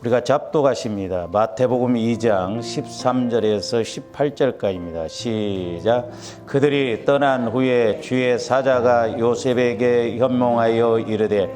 우리가 잡독하십니다. 마태복음 2장 13절에서 18절까지입니다. 시작. 그들이 떠난 후에 주의 사자가 요셉에게 현몽하여 이르되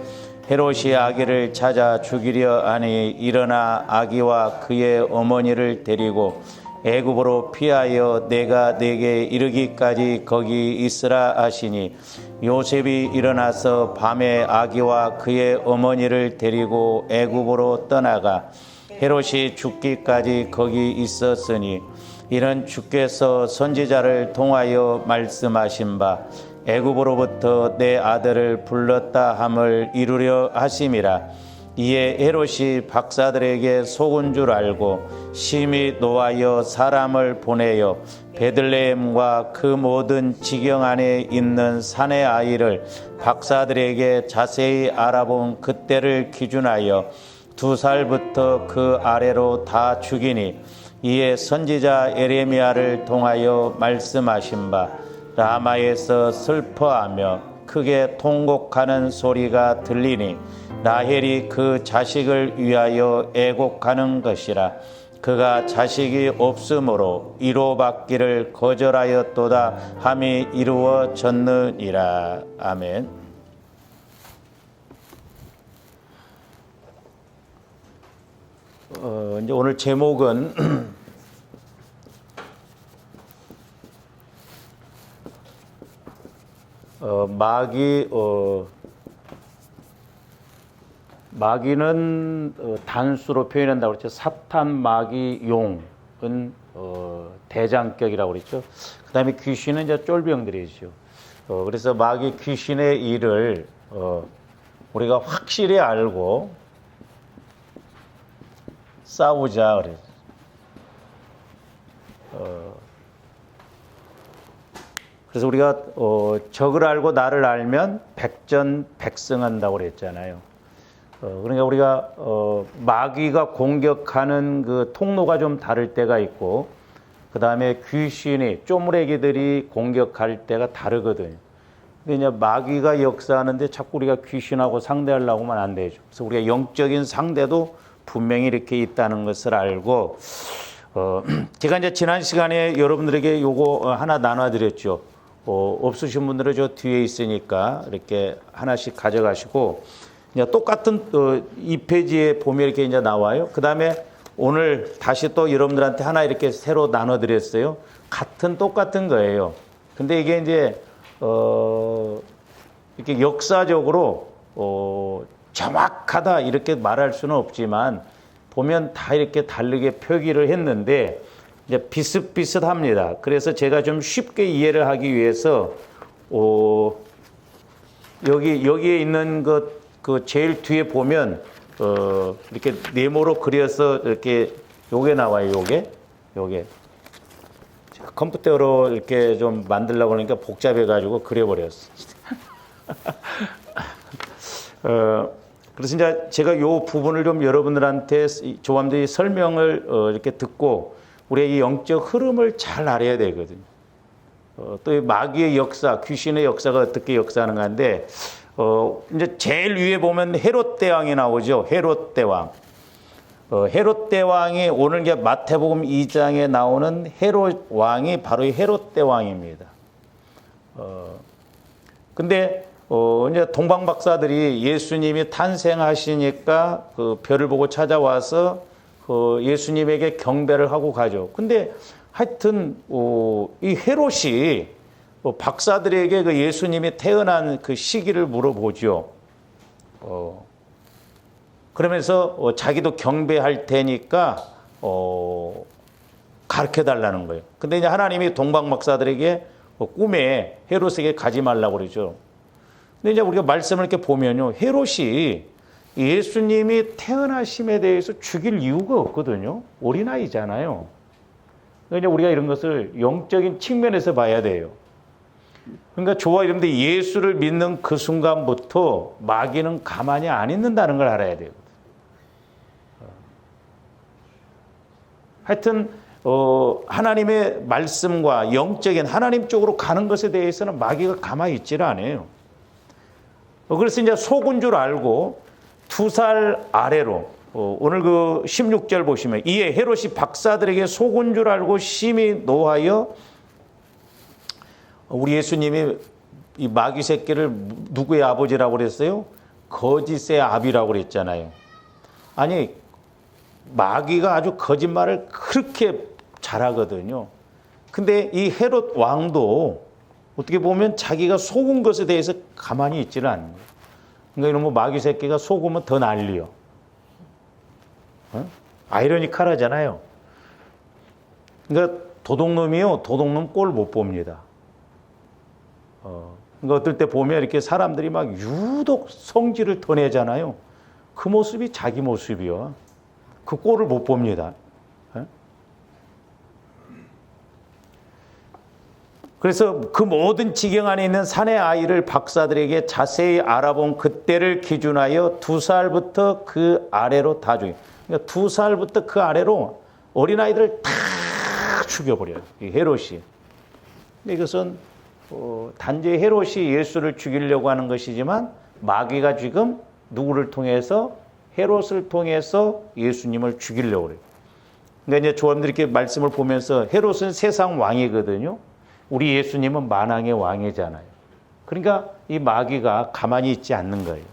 헤롯이 아기를 찾아 죽이려 하니 일어나 아기와 그의 어머니를 데리고 애굽으로 피하여 내가 네게 이르기까지 거기 있으라 하시니 요셉이 일어나서 밤에 아기와 그의 어머니를 데리고 애굽으로 떠나가 헤롯이 죽기까지 거기 있었으니 이는 주께서 선지자를 통하여 말씀하신 바 애굽으로부터 내 아들을 불렀다 함을 이루려 하심이라. 이에 헤롯이 박사들에게 속은 줄 알고 심히 노하여 사람을 보내어 베들레헴과 그 모든 지경 안에 있는 산의 아이를 박사들에게 자세히 알아본 그때를 기준하여 2살부터 그 아래로 다 죽이니 이에 선지자 에레미야를 통하여 말씀하신 바 라마에서 슬퍼하며 크게 통곡하는 소리가 들리니 라헬이 그 자식을 위하여 애곡하는 것이라. 그가 자식이 없으므로 이로받기를 거절하였도다 함이 이루어졌느니라. 아멘. 이제 오늘 제목은 마귀는 단수로 표현한다고 그랬죠. 사탄, 마귀, 용은 대장격이라고 그랬죠. 그 다음에 귀신은 이제 쫄병들이죠. 그래서 마귀 귀신의 일을 우리가 확실히 알고 싸우자 그래요. 그래서 우리가 적을 알고 나를 알면 백전백승한다고 그랬잖아요. 그러니까 우리가 마귀가 공격하는 그 통로가 좀 다를 때가 있고, 그 다음에 귀신이 쪼무레기들이 공격할 때가 다르거든요. 근데 이제 마귀가 역사하는데 자꾸 우리가 귀신하고 상대하려고 하면 안 되죠. 그래서 우리가 영적인 상대도 분명히 이렇게 있다는 것을 알고, 제가 이제 지난 시간에 여러분들에게 요거 하나 나눠드렸죠. 없으신 분들은 저 뒤에 있으니까 이렇게 하나씩 가져가시고, 이제 똑같은 2페이지에 보면 이렇게 이제 나와요. 그 다음에 오늘 다시 또 여러분들한테 하나 이렇게 새로 나눠드렸어요. 똑같은 거예요. 근데 이게 이제, 이렇게 역사적으로, 정확하다 이렇게 말할 수는 없지만, 보면 다 이렇게 다르게 표기를 했는데, 이제 비슷비슷합니다. 그래서 제가 좀 쉽게 이해를 하기 위해서, 여기에 있는 그 제일 뒤에 보면 이렇게 네모로 그려서 이렇게 요게 나와요. 요게 제가 컴퓨터로 이렇게 좀 만들려고 하니까 복잡해 가지고 그려버렸어. 그래서 이제 제가 요 부분을 좀 여러분들한테 조감들이 설명을 이렇게 듣고 우리의 이 영적 흐름을 잘 알아야 되거든요. 또 이 마귀의 역사, 귀신의 역사가 어떻게 역사하는 건데, 이제 제일 위에 보면 헤롯 대왕이 나오죠. 헤롯 대왕. 헤롯 대왕이 오늘 이제 마태복음 2장에 나오는 헤롯 왕이 바로 이 헤롯 대왕입니다. 근데 이제 동방 박사들이 예수님이 탄생하시니까 그 별을 보고 찾아와서 예수님에게 경배를 하고 가죠. 근데 하여튼 이 헤롯이 박사들에게 그 예수님이 태어난 그 시기를 물어보죠. 그러면서 자기도 경배할 테니까 가르쳐 달라는 거예요. 근데 이제 하나님이 동방 박사들에게 꿈에 헤롯에게 가지 말라고 그러죠. 근데 이제 우리가 말씀을 이렇게 보면요, 헤롯이 예수님이 태어나심에 대해서 죽일 이유가 없거든요. 어린아이잖아요. 그러니까 우리가 이런 것을 영적인 측면에서 봐야 돼요. 그러니까 저와 여러분들 예수를 믿는 그 순간부터 마귀는 가만히 안 있는다는 걸 알아야 돼요. 하여튼 하나님의 말씀과 영적인 하나님 쪽으로 가는 것에 대해서는 마귀가 가만히 있지를 않아요. 그래서 이제 속은 줄 알고 2살 아래로, 오늘 그 16절 보시면 이에 헤롯이 박사들에게 속은 줄 알고 심히 노하여 우리 예수님이 이 마귀 새끼를 누구의 아버지라고 그랬어요? 거짓의 아비라고 그랬잖아요. 아니 마귀가 아주 거짓말을 그렇게 잘하거든요. 근데 이 헤롯 왕도 어떻게 보면 자기가 속은 것에 대해서 가만히 있지는 않는 거예요. 그러니까 이런 마귀 새끼가 속으면 더 난리요. 아이러니컬하잖아요. 그러니까 도둑놈이요, 도둑놈 꼴 못 봅니다. 그러니까 어떨 때 보면 이렇게 사람들이 막 유독 성질을 더 내잖아요. 그 모습이 자기 모습이요. 그 꼴을 못 봅니다. 그래서 그 모든 지경 안에 있는 사내 아이를 박사들에게 자세히 알아본 그때를 기준하여 2살부터 그 아래로 다 죽여. 그러니까 2살부터 그 아래로 어린아이들을 다 죽여버려요. 이 헤롯이. 근데 이것은 단지 헤롯이 예수를 죽이려고 하는 것이지만 마귀가 지금 누구를 통해서 헤롯을 통해서 예수님을 죽이려고 그래요. 그러니까 이제 조원들이 이렇게 말씀을 보면서 헤롯은 세상 왕이거든요. 우리 예수님은 만왕의 왕이잖아요. 그러니까 이 마귀가 가만히 있지 않는 거예요.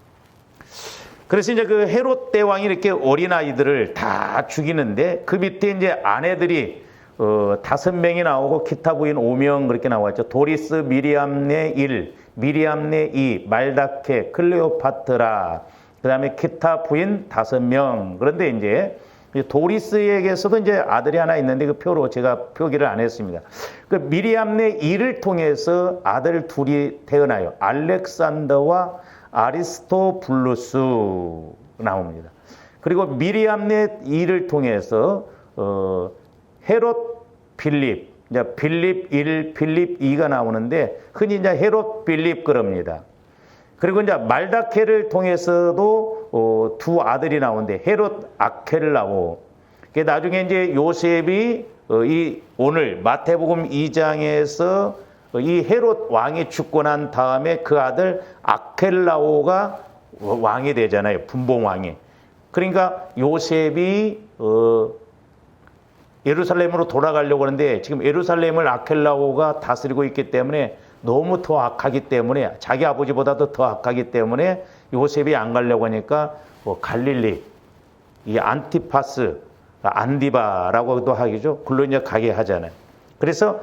그래서 이제 그 헤롯 대왕이 이렇게 어린아이들을 다 죽이는데 그 밑에 이제 아내들이 5명이 나오고 기타 부인 5명 그렇게 나왔죠. 도리스, 미리암네 1, 미리암네 2, 말다케, 클레오파트라, 그 다음에 기타 부인 5명. 그런데 이제 도리스에게서도 이제 아들이 하나 있는데 그 표로 제가 표기를 안 했습니다. 그 미리암네 2를 통해서 아들 둘이 태어나요. 알렉산더와 아리스토블루스 나옵니다. 그리고 미리암네 2를 통해서 헤롯 빌립, 이제 빌립 1, 빌립 2가 나오는데 흔히 이제 헤롯 빌립 그럽니다. 그리고 이제 말다케를 통해서도 두 아들이 나오는데 헤롯 아켈 나오고, 나중에 이제 요셉이 이 오늘 마태복음 2장에서 이 헤롯 왕이 죽고 난 다음에 그 아들 아켈라오가 왕이 되잖아요. 분봉왕이. 그러니까 요셉이 예루살렘으로 돌아가려고 하는데 지금 예루살렘을 아켈라오가 다스리고 있기 때문에 너무 더 악하기 때문에 자기 아버지보다도 더 악하기 때문에 요셉이 안 가려고 하니까 갈릴리, 이 안티파스, 안디바라고도 하기죠. 글로 이제 가게 하잖아요. 그래서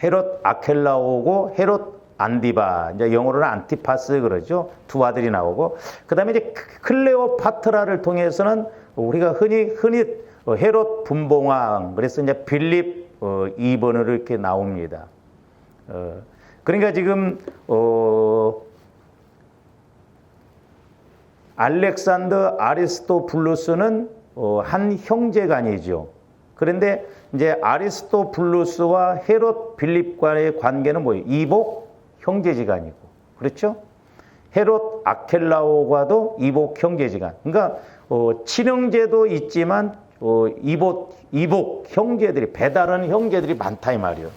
헤롯 아켈라오고 헤롯 안디바, 이제 영어로는 안티파스 그러죠. 두 아들이 나오고, 그 다음에 이제 클레오파트라를 통해서는 우리가 흔히 헤롯 분봉왕, 그래서 이제 빌립 2번으로 이렇게 나옵니다. 그러니까 지금 알렉산더 아리스토블루스는 한 형제간이죠. 그런데 이제 아리스토블루스와 헤롯 빌립과의 관계는 뭐예요? 이복 형제지간이고, 그렇죠? 헤롯 아켈라오과도 이복 형제지간. 그러니까 친형제도 있지만 이복 형제들이, 배다른 형제들이 많다 이 말이에요.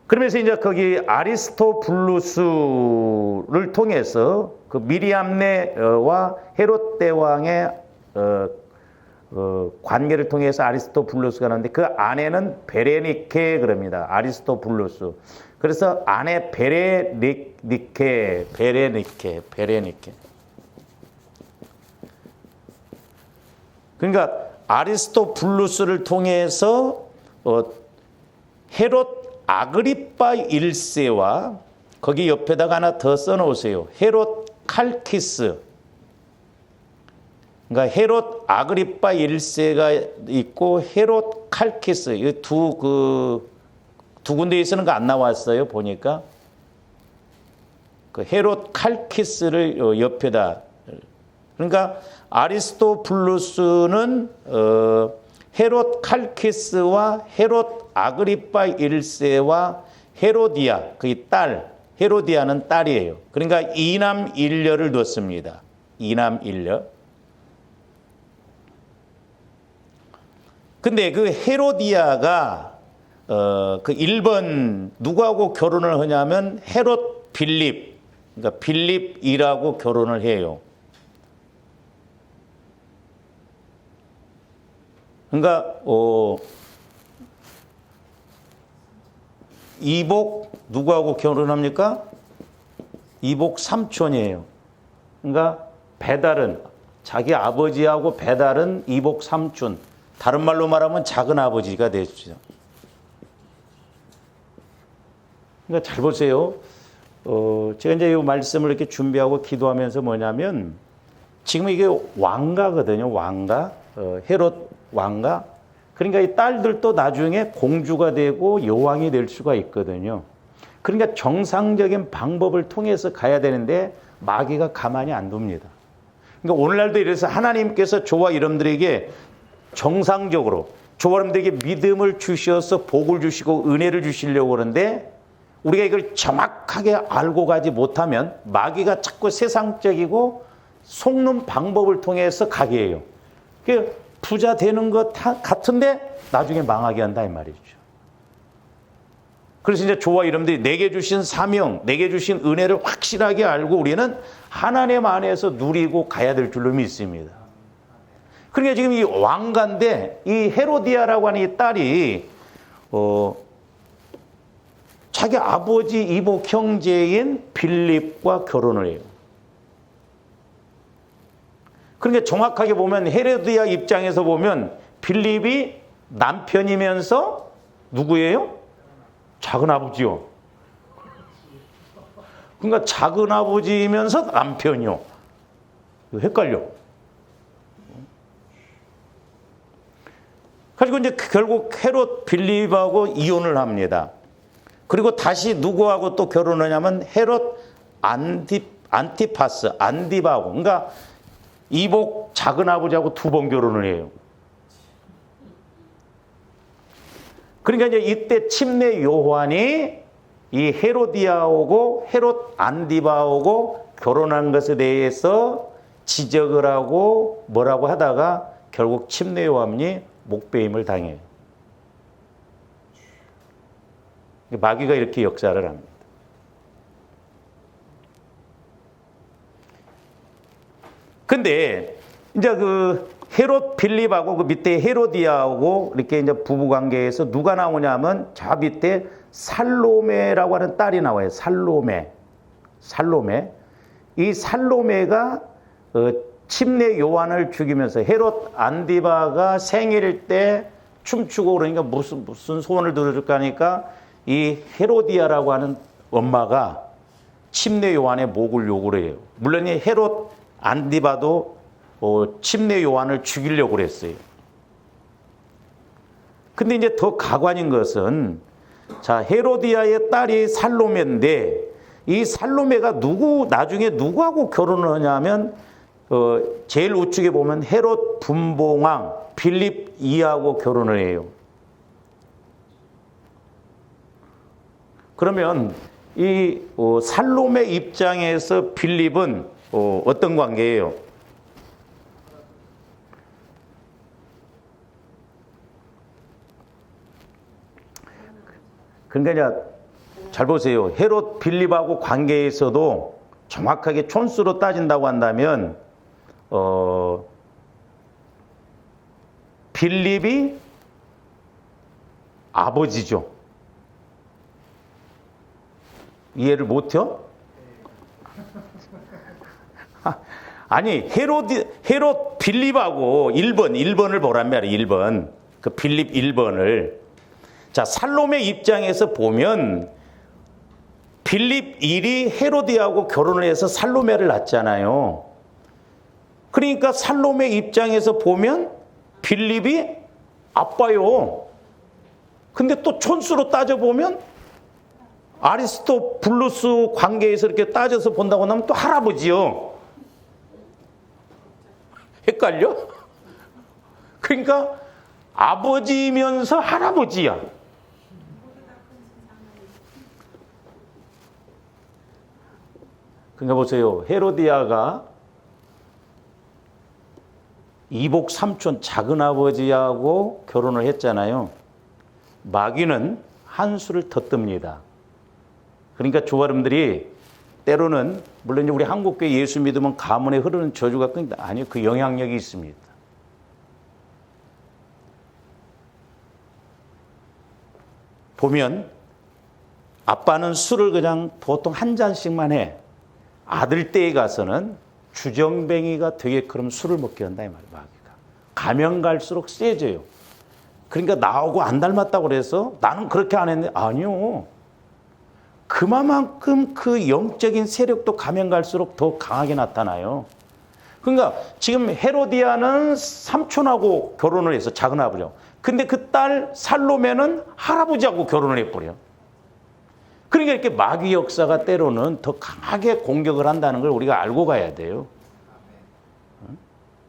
그러면서 이제 거기 아리스토블루스를 통해서 그 미리암네와 헤롯 대왕의 관계를 통해서 아리스토블루스가 나오는데 그 아내는 베레니케 그럽니다. 아리스토블루스. 그래서 아내 베레니케. 그러니까 아리스토블루스를 통해서 헤롯 아그리빠 1세와 거기 옆에다가 하나 더 써놓으세요. 헤롯 칼키스. 그러니까 헤롯 아그리빠 1세가 있고 헤롯 칼키스. 이 두 군데에 쓰는 거 안 나왔어요. 보니까 그 헤롯 칼키스를 옆에다. 그러니까 아리스토블루스는 헤롯 칼키스와 헤롯 아그리빠 1세와 헤로디아, 그 딸, 헤로디아는 딸이에요. 그러니까 이남 일녀를 뒀습니다. 이남 일녀. 근데 그 헤로디아가 그 1번 누구하고 결혼을 하냐면 헤롯 빌립, 그러니까 빌립 2라고 결혼을 해요. 그러니까 이복 누구하고 결혼합니까? 이복 삼촌이에요. 그러니까 배달은 자기 아버지하고 배달은 이복 삼촌. 다른 말로 말하면 작은 아버지가 되죠. 그러니까 잘 보세요. 제가 이제 이 말씀을 이렇게 준비하고 기도하면서 뭐냐면 지금 이게 왕가거든요. 왕가. 헤롯 왕가. 그러니까 이 딸들도 나중에 공주가 되고 여왕이 될 수가 있거든요. 그러니까 정상적인 방법을 통해서 가야 되는데 마귀가 가만히 안 둡니다. 그러니까 오늘날도 이래서 하나님께서 저와 여러분들에게 정상적으로 저와 여러분들에게 믿음을 주셔서 복을 주시고 은혜를 주시려고 그러는데 우리가 이걸 정확하게 알고 가지 못하면 마귀가 자꾸 세상적이고 속는 방법을 통해서 가게 해요. 부자 되는 것 같은데 나중에 망하게 한다 이 말이죠. 그래서 이제 저와 여러분들이 내게 주신 사명, 내게 주신 은혜를 확실하게 알고 우리는 하나님 안에서 누리고 가야 될 줄로 믿습니다. 그러니까 지금 이 왕가인데 이 헤로디아라고 하는 이 딸이 자기 아버지 이복 형제인 빌립과 결혼을 해요. 그러니까 정확하게 보면 헤로디아 입장에서 보면 빌립이 남편이면서 누구예요? 작은 아버지요. 그러니까 작은 아버지면서 남편이요. 이거 헷갈려. 그리고 이제 결국 헤롯 빌립하고 이혼을 합니다. 그리고 다시 누구하고 또 결혼하냐면 헤롯 안티파스, 안디바하고. 그러니까 이복 작은 아버지하고 두 번 결혼을 해요. 그러니까 이제 이때 침례 요한이 이 헤로디아하고 헤롯 안디바하고 결혼한 것에 대해서 지적을 하고 뭐라고 하다가 결국 침례 요한이 목배임을 당해요. 마귀가 이렇게 역사를 합니다. 근데 이제 그 헤롯 빌립하고 그 밑에 헤로디아하고 이렇게 이제 부부 관계에서 누가 나오냐면 저 밑에 살로메라고 하는 딸이 나와요. 살로메. 이 살로메가 침례 요한을 죽이면서 헤롯 안디바가 생일 때 춤추고 그러니까 무슨 소원을 들어줄까 하니까 이 헤로디아라고 하는 엄마가 침례 요한의 목을 요구를 해요. 물론 이 헤롯 안디바도 침례 요한을 죽이려고 그랬어요. 근데 이제 더 가관인 것은 자, 헤로디아의 딸이 살로메인데 이 살로메가 나중에 누구하고 결혼을 하냐면 제일 우측에 보면 헤롯 분봉왕 빌립 2하고 결혼을 해요. 그러면 이 살로메 입장에서 빌립은 어떤 관계예요? 그러니까 잘 보세요. 헤롯 빌립하고 관계에서도 정확하게 촌수로 따진다고 한다면 빌립이 아버지죠. 이해를 못해요? 아니 헤롯 빌립하고 1번을 보란 말이에요. 1번. 그 빌립 1번을. 자, 살로메 입장에서 보면 빌립 1이 헤로디하고 결혼을 해서 살로메를 낳잖아요. 그러니까 살로메 입장에서 보면 빌립이 아빠요. 근데 또 촌수로 따져보면 아리스토블루스 관계에서 이렇게 따져서 본다고 하면 또 할아버지요. 헷갈려? 그러니까 아버지면서 할아버지야. 그러니까 보세요. 헤로디아가 이복 삼촌 작은아버지하고 결혼을 했잖아요. 마귀는 한 수를 더 뜹니다. 그러니까 조아름들이 때로는 물론 이제 우리 한국교회 예수 믿으면 가문에 흐르는 저주가 끊긴다. 아니요, 그 영향력이 있습니다. 보면 아빠는 술을 그냥 보통 한 잔씩만 해. 아들 때에 가서는 주정뱅이가 되게 그럼 술을 먹게 한다 이 말이야. 마귀가 가면 갈수록 세져요. 그러니까 나하고 안 닮았다고 그래서 나는 그렇게 안 했는데 아니요. 그만큼 그 영적인 세력도 가면 갈수록 더 강하게 나타나요. 그러니까 지금 헤로디아는 삼촌하고 결혼을 해서 작은 아버지하고. 근데 그 딸 살로메는 할아버지하고 결혼을 해버려. 그러니까 이렇게 마귀 역사가 때로는 더 강하게 공격을 한다는 걸 우리가 알고 가야 돼요.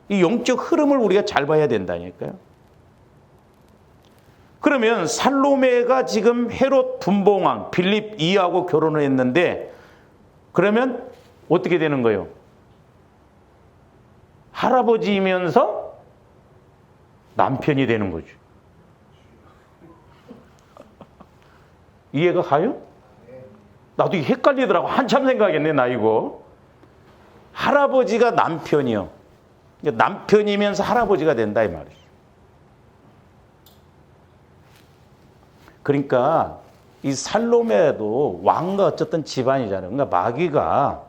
이 영적 흐름을 우리가 잘 봐야 된다니까요. 그러면 살로메가 지금 헤롯 분봉왕 빌립 2하고 결혼을 했는데 그러면 어떻게 되는 거예요? 할아버지이면서 남편이 되는 거죠. 이해가 가요? 나도 헷갈리더라고. 한참 생각했네, 나 이거. 할아버지가 남편이요. 남편이면서 할아버지가 된다, 이 말이죠. 그러니까 이 살로메도 왕과 어쨌든 집안이잖아요. 그러니까 마귀가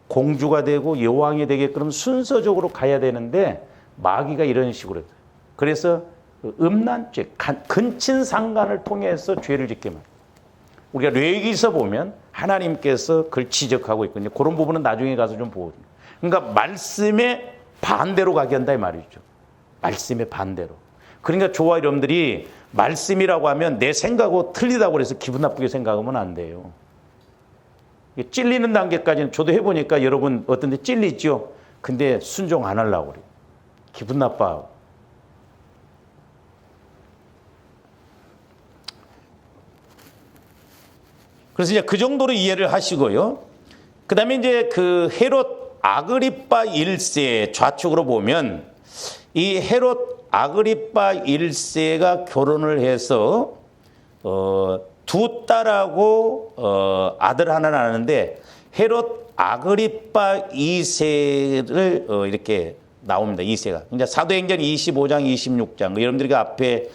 공주가 되고 여왕이 되게끔 순서적으로 가야 되는데 마귀가 이런 식으로 해요. 그래서 음란죄, 근친상간을 통해서 죄를 짓게 만들어요. 우리가 레위기서 보면 하나님께서 그걸 지적하고 있거든요. 그런 부분은 나중에 가서 좀 보거든요. 그러니까 말씀의 반대로 가게 한다 이 말이죠. 말씀의 반대로. 그러니까 저와 여러분들이 말씀이라고 하면 내 생각하고 틀리다고 해서 기분 나쁘게 생각하면 안 돼요. 찔리는 단계까지는 저도 해보니까 여러분 어떤 데 찔리죠. 근데 순종 안 하려고 그래요. 기분 나빠하고. 그래서 이제 그 정도로 이해를 하시고요. 그 다음에 이제 그 헤롯 아그리빠 1세 좌측으로 보면 이 헤롯 아그리빠 1세가 결혼을 해서 두 딸하고 아들 하나 낳았는데 헤롯 아그리빠 2세를 이렇게 나옵니다. 2세가. 이제 사도행전 25장, 26장. 여러분들이 앞에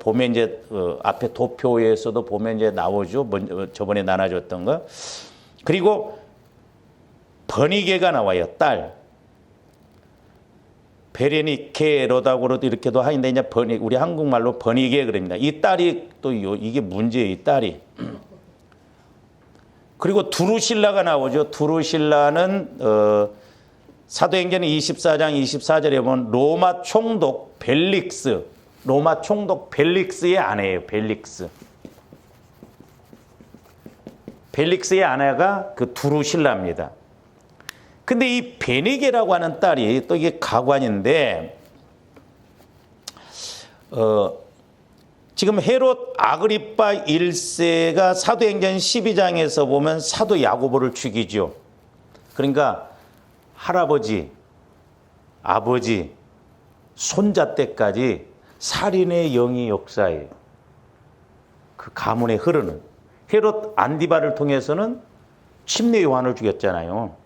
보면 이제 앞에 도표에서도 보면 이제 나오죠. 저번에 나눠줬던 거. 그리고 버니게가 나와요. 딸. 베레니케 로다고로도 이렇게도 하는데 이제 우리 한국말로 버니게 그럽니다. 이 딸이 또 이게 문제예요. 이 딸이. 그리고 두루실라가 나오죠. 두루실라는 사도행전 24장 24절에 보면 로마 총독 벨릭스의 아내예요. 벨릭스의 아내가 그 두루실라입니다. 근데 이 베니게라고 하는 딸이 또 이게 가관인데 지금 헤롯 아그리빠 1세가 사도행전 12장에서 보면 사도 야고보를 죽이죠. 그러니까 할아버지, 아버지, 손자 때까지 살인의 영이 역사예요. 그 가문에 흐르는. 헤롯 안디바를 통해서는 침례 요한을 죽였잖아요.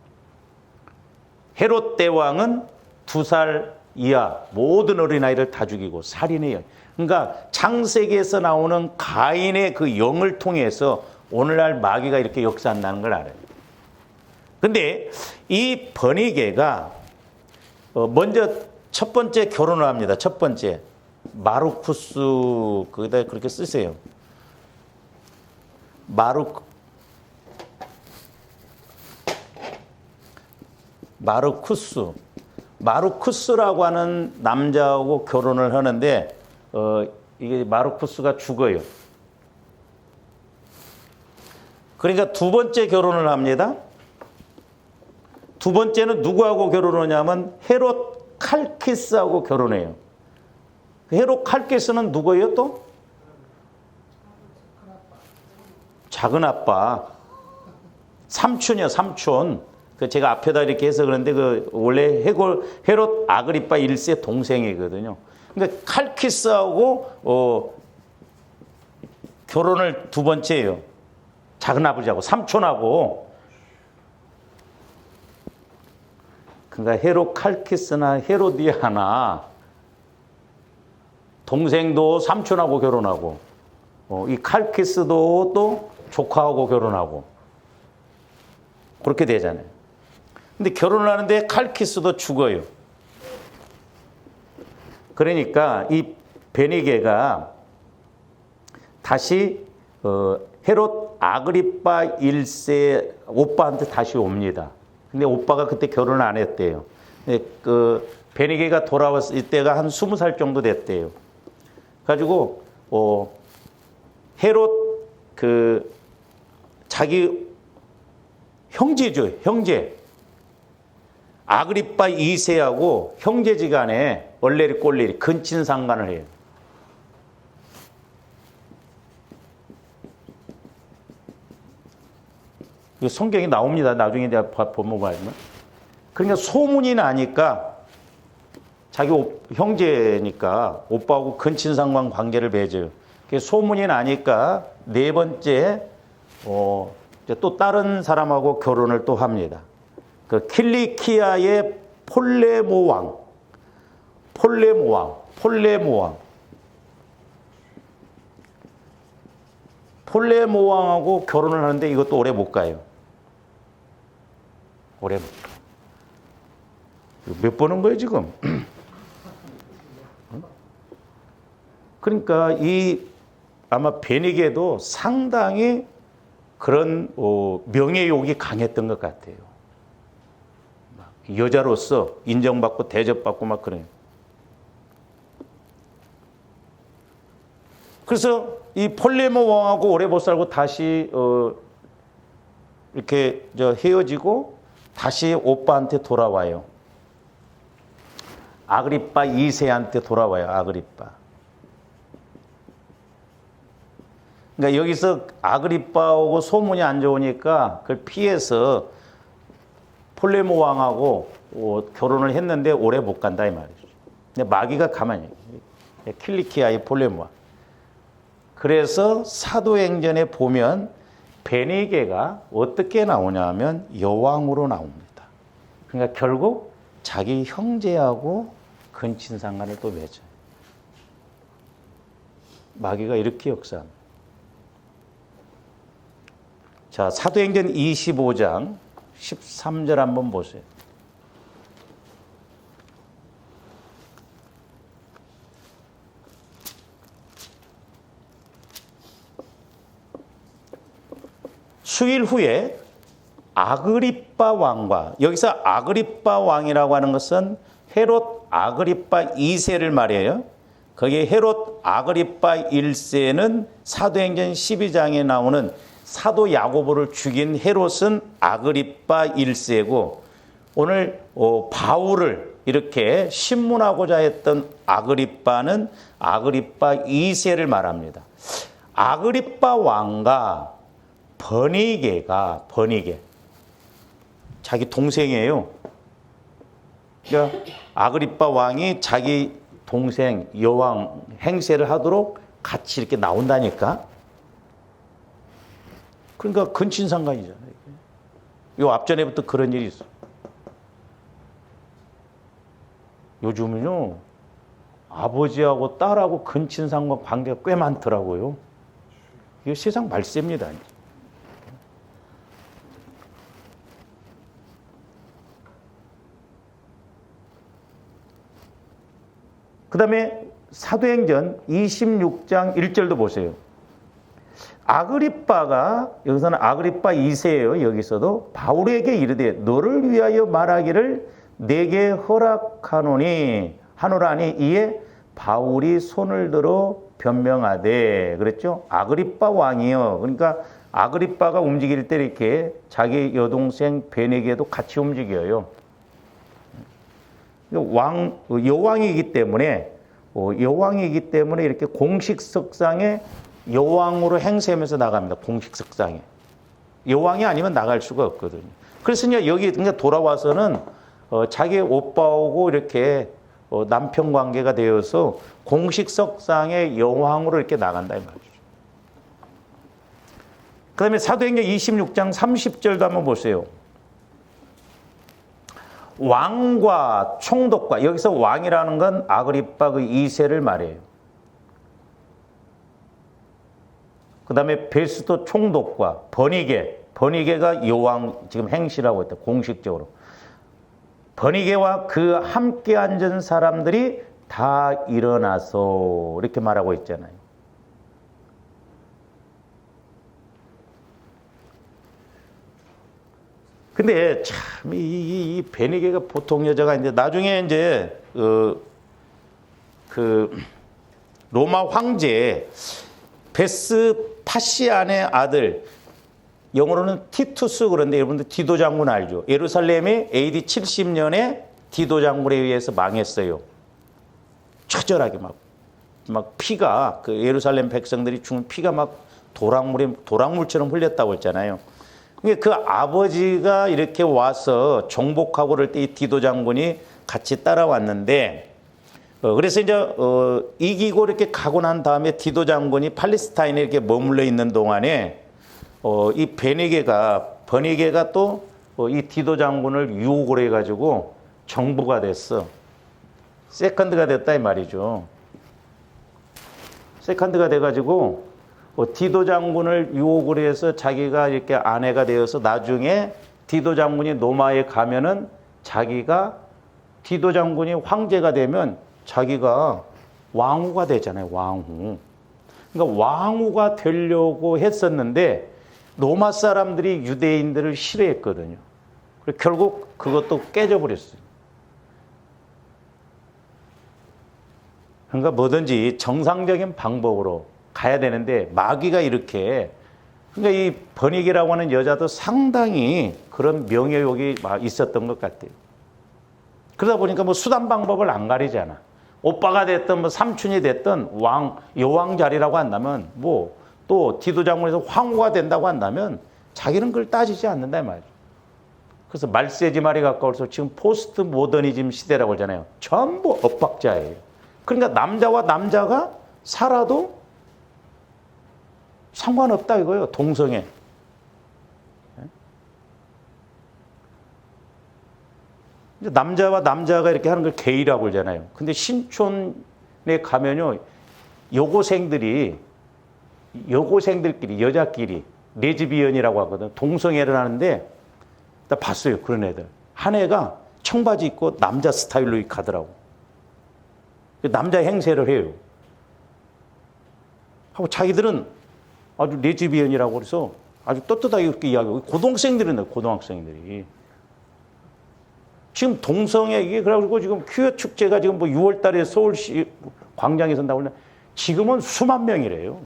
헤롯 대왕은 2살 이하 모든 어린아이를 다 죽이고 살인의 영. 그러니까 창세기에서 나오는 가인의 그 영을 통해서 오늘날 마귀가 이렇게 역사한다는 걸 알아요. 근데 이 버니게가 먼저 첫 번째 결혼을 합니다. 첫 번째. 마르쿠스, 거기다 그렇게 쓰세요. 마르쿠스라고 하는 남자하고 결혼을 하는데 이게 마르쿠스가 죽어요. 그러니까 두 번째 결혼을 합니다. 두 번째는 누구하고 결혼하냐면 헤롯 칼키스하고 결혼해요. 헤롯 칼키스는 누구예요 또? 작은 아빠. 삼촌이요, 삼촌. 제가 앞에다 이렇게 해서 그런데 원래 헤롯 아그리빠 1세 동생이거든요. 그러니까 칼키스하고 결혼을 두 번째 해요. 작은 아버지하고 삼촌하고. 그러니까 헤로칼키스나 헤로디아나 동생도 삼촌하고 결혼하고, 이 칼키스도 또 조카하고 결혼하고 그렇게 되잖아요. 근데 결혼을 하는데 칼키스도 죽어요. 그러니까 이 베니게가 다시 헤롯 아그리파 1세 오빠한테 다시 옵니다. 근데 오빠가 그때 결혼을 안 했대요. 근데 그 베니게가 돌아왔을 때가 한 20살 정도 됐대요. 가지고 헤롯 그 자기 형제죠, 형제. 아그리파 2세하고 형제지간에 얼레리 꼴레리 근친상간을 해요. 이 성경에 나옵니다. 나중에 내가 보면 말이면. 그러니까 소문이 나니까 자기 형제니까 오빠하고 근친상간 관계를 맺어요. 소문이 나니까 네 번째 또 다른 사람하고 결혼을 또 합니다. 그 킬리키아의 폴레모 왕하고 결혼을 하는데 이것도 오래 못 가요. 오래 못 가. 몇 번인 거예요 지금? 그러니까 이 아마 베니게도 상당히 그런 명예욕이 강했던 것 같아요. 여자로서 인정받고 대접받고 막 그래요. 그래서 이 폴레모 왕하고 오래 못 살고 다시 이렇게 헤어지고 다시 오빠한테 돌아와요. 아그리파 2세한테 돌아와요. 아그리파. 그러니까 여기서 아그리파하고 소문이 안 좋으니까 그걸 피해서 폴레모 왕하고 결혼을 했는데 오래 못 간다 이 말이죠. 근데 마귀가 가만히 킬리키아의 폴레모 왕. 그래서 사도행전에 보면 베니게가 어떻게 나오냐면 여왕으로 나옵니다. 그러니까 결국 자기 형제하고 근친상간을 또 맺어요. 마귀가 이렇게 역사합니다. 자, 사도행전 25장 13절 한번 보세요. 수일 후에 아그리파 왕과, 여기서 아그리파 왕이라고 하는 것은 헤롯 아그리파 2세를 말해요. 거기에 헤롯 아그리파 1세는 사도행전 12장에 나오는 사도 야고보를 죽인 헤롯은 아그리파 1세고, 오늘 바울을 이렇게 신문하고자 했던 아그리파는 아그리파 2세를 말합니다. 아그리파 왕과 버니게 자기 동생이에요. 그러니까 아그리파 왕이 자기 동생 여왕 행세를 하도록 같이 이렇게 나온다니까. 그러니까 근친상간이잖아요. 요 앞전에부터 그런 일이 있어. 요즘은요 아버지하고 딸하고 근친상간 관계가 꽤 많더라고요. 이게 세상 말세입니다. 그 다음에 사도행전 26장 1절도 보세요. 아그리빠가, 여기서는 아그리빠 2세예요. 여기서도 바울에게 이르되 너를 위하여 말하기를 내게 하노라니 이에 바울이 손을 들어 변명하되, 그랬죠? 아그리빠 왕이요. 그러니까 아그리빠가 움직일 때 이렇게 자기 여동생 베니게도 같이 움직여요. 여왕이기 때문에 이렇게 공식석상에 여왕으로 행세하면서 나갑니다. 공식석상에. 여왕이 아니면 나갈 수가 없거든요. 그래서 여기 돌아와서는 자기 오빠하고 이렇게 남편 관계가 되어서 공식석상에 여왕으로 이렇게 나간다 이 말이죠. 그 다음에 사도행전 26장 30절도 한번 보세요. 왕과 총독과, 여기서 왕이라는 건 아그리빠 그 2세를 말해요. 그 다음에 베스도 총독과 버니게가 여왕 지금 행시라고 했다, 공식적으로. 버니게와 그 함께 앉은 사람들이 다 일어나서 이렇게 말하고 있잖아요. 근데 참 이 베니게가 보통 여자가 이제 나중에 이제 그 로마 황제 베스파시안의 아들, 영어로는 티투스, 그런데 여러분들 디도 장군 알죠? 예루살렘이 AD 70년에 디도 장군에 의해서 망했어요. 처절하게 막 피가, 그 예루살렘 백성들이 죽은 피가 막 도랑물처럼 흘렸다고 했잖아요. 그 아버지가 이렇게 와서 정복하고 그럴 때 이 디도 장군이 같이 따라왔는데, 그래서 이제 이기고 이렇게 가고 난 다음에 디도 장군이 팔레스타인에 이렇게 머물러 있는 동안에 이 버니게가 또 이 디도 장군을 유혹을 해가지고 정부가 됐어. 세컨드가 됐다 이 말이죠. 세컨드가 돼가지고 디도 장군을 유혹을 해서 자기가 이렇게 아내가 되어서 나중에 디도 장군이 로마에 가면은 자기가 디도 장군이 황제가 되면 자기가 왕후가 되잖아요. 왕후. 그러니까 왕후가 되려고 했었는데 로마 사람들이 유대인들을 싫어했거든요. 그래서 결국 그것도 깨져버렸어요. 그러니까 뭐든지 정상적인 방법으로 가야 되는데 마귀가 이렇게, 그러니까 이 버니게라고 하는 여자도 상당히 그런 명예욕이 있었던 것 같아요. 그러다 보니까 뭐 수단 방법을 안 가리잖아. 오빠가 됐든 뭐 삼촌이 됐든 여왕 자리라고 한다면, 뭐 또 디도 장군에서 황후가 된다고 한다면 자기는 그걸 따지지 않는다 이 말이죠. 그래서 말세지 말이 가까워서 지금 포스트 모더니즘 시대라고 하잖아요. 전부 엇박자예요. 그러니까 남자와 남자가 살아도 상관없다 이거예요. 동성애. 남자와 남자가 이렇게 하는 걸 게이라고 그러잖아요. 근데 신촌에 가면요, 여고생들끼리 여자끼리 레즈비언이라고 하거든. 동성애를 하는데 나 봤어요. 그런 애들. 한 애가 청바지 입고 남자 스타일로 가더라고. 남자 행세를 해요. 하고 자기들은 아주 레즈비언이라고 그래서 아주 떳떳하게 이렇게 이야기하고, 고등학생들이. 지금 동성애, 이게 그래가지고 지금 퀴어 축제가 지금 뭐 6월 달에 서울시 광장에서 나오는데 지금은 수만 명이래요.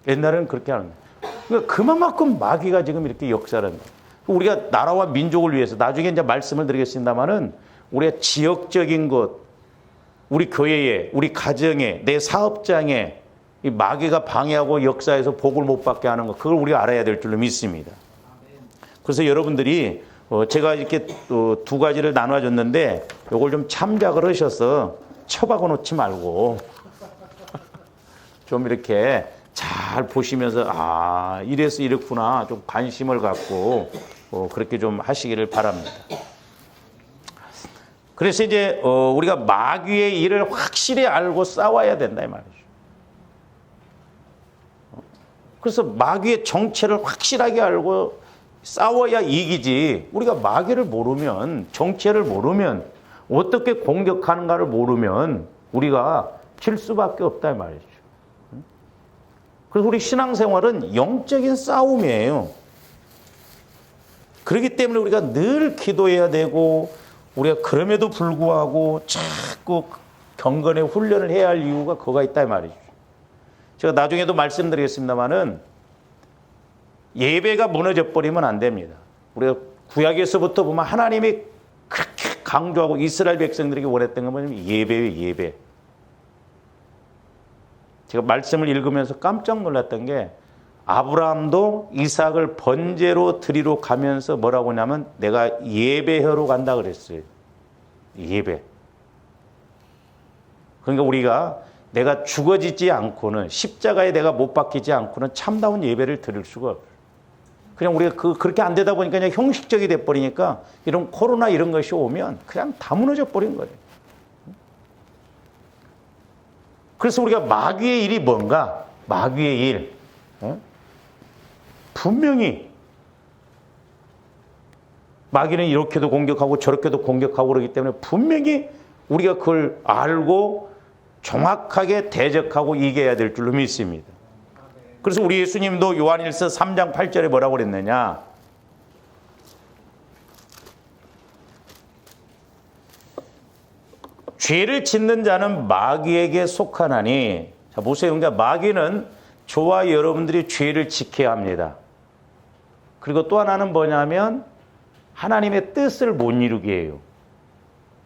옛날에는 그렇게 하는 거예요. 그러니까 그만큼 마귀가 지금 이렇게 역사를 합니다. 우리가 나라와 민족을 위해서 나중에 이제 말씀을 드리겠습니다만은 우리가 지역적인 것, 우리 교회에, 우리 가정에, 내 사업장에 이 마귀가 방해하고 역사에서 복을 못 받게 하는 것, 그걸 우리가 알아야 될 줄로 믿습니다. 그래서 여러분들이 제가 이렇게 두 가지를 나눠줬는데 이걸 좀 참작을 하셔서 처박아 놓지 말고 좀 이렇게 잘 보시면서 이래서 이렇구나 좀 관심을 갖고 그렇게 좀 하시기를 바랍니다. 그래서 이제 우리가 마귀의 일을 확실히 알고 싸워야 된다 이 말이죠. 그래서 마귀의 정체를 확실하게 알고 싸워야 이기지. 우리가 마귀를 모르면, 정체를 모르면, 어떻게 공격하는가를 모르면 우리가 질 수밖에 없다 이 말이죠. 그래서 우리 신앙생활은 영적인 싸움이에요. 그렇기 때문에 우리가 늘 기도해야 되고, 우리가 그럼에도 불구하고 자꾸 경건의 훈련을 해야 할 이유가 그거가 있다 이 말이죠. 제가 나중에도 말씀드리겠습니다만은 예배가 무너져 버리면 안 됩니다. 우리가 구약에서부터 보면 하나님이 그렇게 강조하고 이스라엘 백성들에게 원했던 건 뭐냐면 예배예요, 예배. 제가 말씀을 읽으면서 깜짝 놀랐던 게 아브라함도 이삭을 번제로 드리러 가면서 뭐라고 하냐면 내가 예배하러 간다 그랬어요. 예배. 그러니까 우리가 내가 죽어지지 않고는, 십자가에 내가 못 박히지 않고는 참다운 예배를 드릴 수가 없어요. 그냥 우리가 그렇게 안 되다 보니까 그냥 형식적이 돼버리니까 이런 코로나 이런 것이 오면 그냥 다 무너져 버린 거예요. 그래서 우리가 마귀의 일이 뭔가? 마귀의 일. 분명히 마귀는 이렇게도 공격하고 저렇게도 공격하고 그러기 때문에 분명히 우리가 그걸 알고 정확하게 대적하고 이겨야 될 줄로 믿습니다. 그래서 우리 예수님도 요한일서 3장 8절에 뭐라고 그랬느냐? 죄를 짓는 자는 마귀에게 속하나니. 자, 보세요. 그러니까 마귀는 저와 여러분들이 죄를 지켜야 합니다. 그리고 또 하나는 뭐냐면 하나님의 뜻을 못 이루게 해요.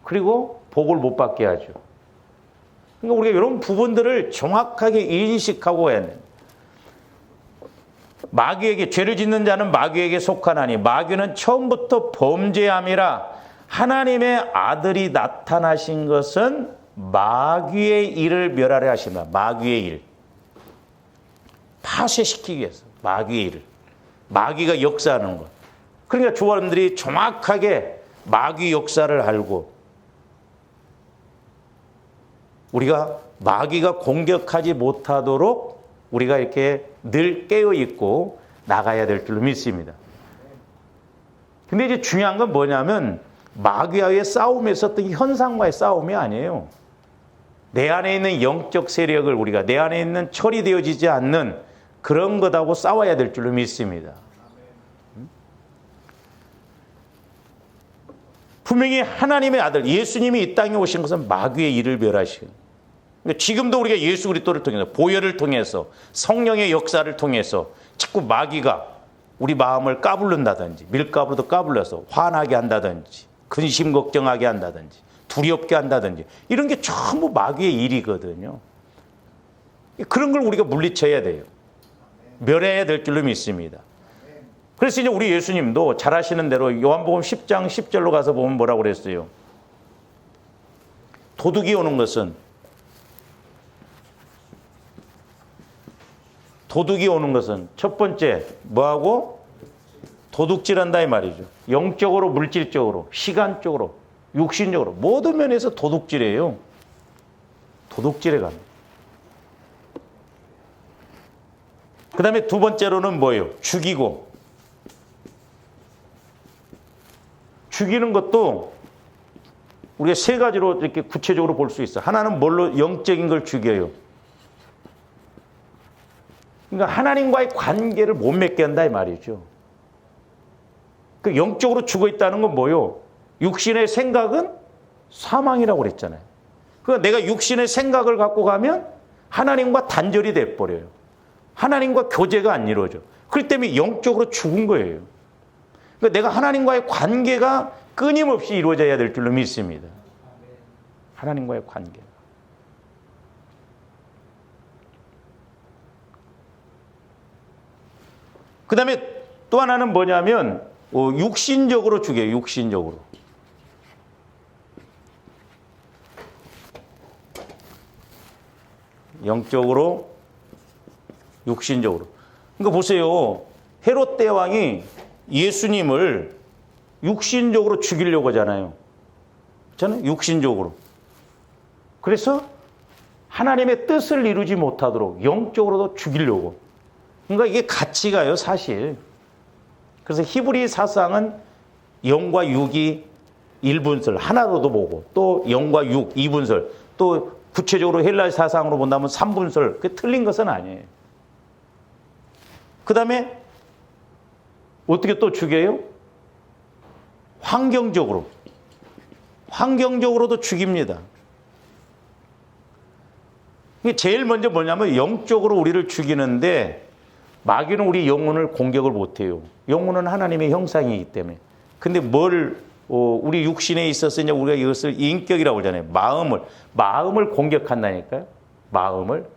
그리고 복을 못 받게 하죠. 그러니까 우리가 이런 부분들을 정확하게 인식하고 해야 돼요. 마귀에게, 죄를 짓는 자는 마귀에게 속하나니 마귀는 처음부터 범죄함이라. 하나님의 아들이 나타나신 것은 마귀의 일을 멸하려 하신다. 마귀의 일. 파쇄시키기 위해서 마귀의 일을. 마귀가 역사하는 것. 그러니까 조원들이 정확하게 마귀 역사를 알고 우리가 마귀가 공격하지 못하도록 우리가 이렇게 늘 깨어 있고 나가야 될 줄로 믿습니다. 근데 이제 중요한 건 뭐냐면 마귀와의 싸움에서 어떤 현상과의 싸움이 아니에요. 내 안에 있는 영적 세력을 우리가 내 안에 있는 처리되어지지 않는 그런 것하고 싸워야 될 줄로 믿습니다. 분명히 하나님의 아들 예수님이 이 땅에 오신 것은 마귀의 일을 멸하시고, 그러니까 지금도 우리가 예수 그리스도를 통해서 보혈을 통해서 성령의 역사를 통해서 자꾸 마귀가 우리 마음을 까불른다든지 밀가루도 까불러서 화나게 한다든지 근심 걱정하게 한다든지 두렵게 한다든지 이런 게 전부 마귀의 일이거든요. 그런 걸 우리가 물리쳐야 돼요. 멸해야 될 줄로 믿습니다. 그래서 이제 우리 예수님도 잘 아시는 대로 요한복음 10장 10절로 가서 보면 뭐라고 그랬어요? 도둑이 오는 것은 첫 번째 뭐하고? 도둑질한다 이 말이죠. 영적으로, 물질적으로, 시간적으로, 육신적으로 모든 면에서 도둑질이에요. 도둑질에 갑니다. 그 다음에 두 번째로는 뭐예요? 죽이고. 죽이는 것도 우리가 세 가지로 이렇게 구체적으로 볼 수 있어요. 하나는 뭘로? 영적인 걸 죽여요. 그러니까 하나님과의 관계를 못 맺게 한다 이 말이죠. 그 영적으로 죽어 있다는 건 뭐요? 육신의 생각은 사망이라고 그랬잖아요. 그러니까 내가 육신의 생각을 갖고 가면 하나님과 단절이 돼버려요. 하나님과 교제가 안 이루어져. 그렇기 때문에 영적으로 죽은 거예요. 그러니까 내가 하나님과의 관계가 끊임없이 이루어져야 될 줄로 믿습니다. 하나님과의 관계. 그 다음에 또 하나는 뭐냐면 육신적으로 죽여요. 육신적으로. 영적으로, 육신적으로. 그러니까 보세요. 헤롯 대왕이 예수님을 육신적으로 죽이려고 하잖아요. 저는 육신적으로. 그래서 하나님의 뜻을 이루지 못하도록 영적으로도 죽이려고. 그러니까 이게 같이 가요, 사실. 그래서 히브리 사상은 영과 육이 1분설, 하나로도 보고, 또 영과 육 2분설, 또 구체적으로 헬라 사상으로 본다면 3분설. 그게 틀린 것은 아니에요. 그 다음에 어떻게 또 죽여요? 환경적으로. 환경적으로도 죽입니다. 제일 먼저 뭐냐면 영적으로 우리를 죽이는데 마귀는 우리 영혼을 공격을 못해요. 영혼은 하나님의 형상이기 때문에. 근데 우리 육신에 있어서 이제 우리가 이것을 인격이라고 하잖아요. 마음을 공격한다니까요. 마음을.